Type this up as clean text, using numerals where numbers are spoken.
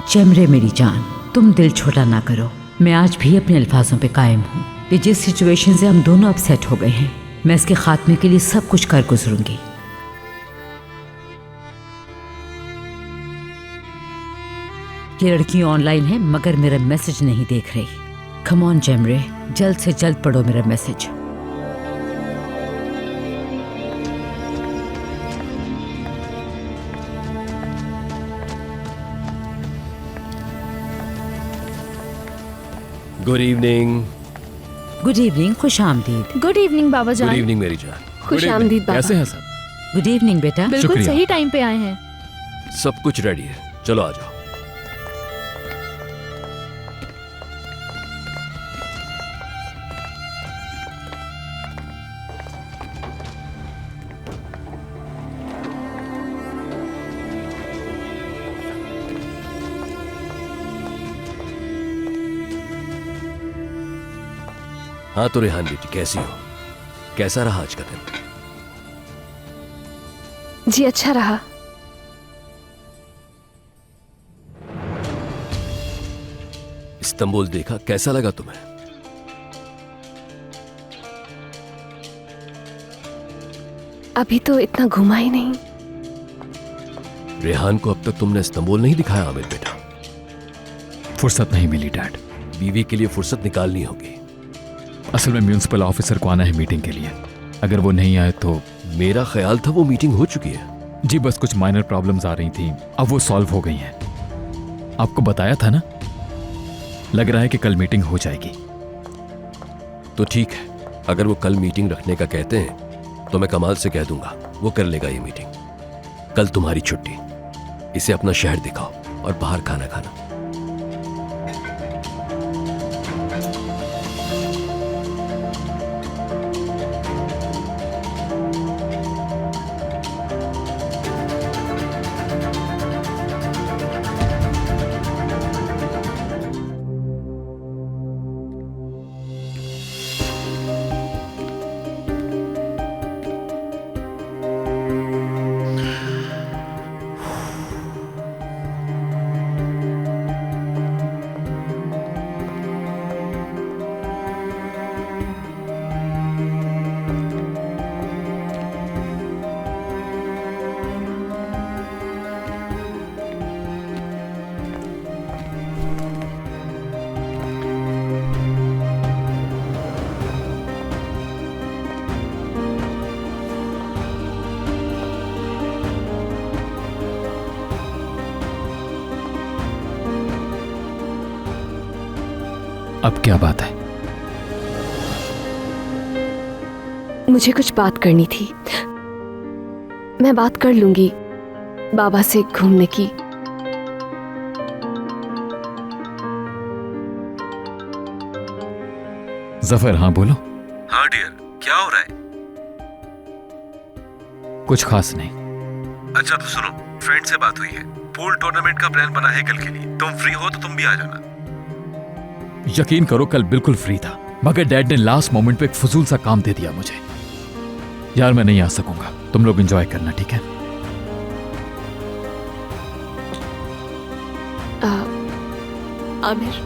चेमरे मेरी जान, तुम दिल छोटा ना करो। मैं आज भी अपने अल्फाजों पे कायम हूँ कि जिस सिचुएशन से हम दोनों अपसेट हो गए हैं, मैं इसके खात्मे के लिए सब कुछ कर गुजरूंगी। ये लड़की ऑनलाइन है मगर मेरा मैसेज नहीं देख रही। कम ऑन चेमरे, जल्द से जल्द पढ़ो मेरा message. Good evening. Good evening, खुश आमदीद। गुड इवनिंग बाबा गुड जान। इवनिंग मेरी जान। खुश आमदीद बाबा। कैसे हैं सब? गुड इवनिंग बेटा। बिल्कुल शुक्रिया। सही टाइम पे आए हैं। सब कुछ रेडी है, चलो आ जाओ। हाँ तो रेहान बेटी कैसी हो? कैसा रहा आज का दिन? जी अच्छा रहा। इस्तांबुल देखा, कैसा लगा तुम्हें? अभी तो इतना घुमा ही नहीं। रेहान को अब तक तुमने इस्तांबुल नहीं दिखाया आमिर बेटा। फुर्सत नहीं मिली डैड। बीवी के लिए फुर्सत निकालनी होगी। असल में म्यूनिसिपल ऑफिसर को आना है मीटिंग के लिए। अगर वो नहीं आए तो मेरा ख्याल था वो मीटिंग हो चुकी है। जी बस कुछ माइनर प्रॉब्लम्स आ रही थी, अब वो सॉल्व हो गई हैं। आपको बताया था ना, लग रहा है कि कल मीटिंग हो जाएगी। तो ठीक है, अगर वो कल मीटिंग रखने का कहते हैं तो मैं कमाल से कह दूंगा, वो कर लेगा ये मीटिंग। कल तुम्हारी छुट्टी, इसे अपना शहर दिखाओ और बाहर खाना खाना। अब क्या बात है? मुझे कुछ बात करनी थी। मैं बात कर लूंगी बाबा से घूमने की। जफर, हाँ बोलो। हाँ डियर, क्या हो रहा है? कुछ खास नहीं। अच्छा तो सुनो, फ्रेंड से बात हुई है, पूल टूर्नामेंट का प्लान बना है कल के लिए। तुम फ्री हो तो तुम भी आ जाना। यकीन करो कल बिल्कुल फ्री था, मगर डैड ने लास्ट मोमेंट पे एक फजूल सा काम दे दिया मुझे। यार मैं नहीं आ सकूंगा, तुम लोग एंजॉय करना, ठीक है? आमिर,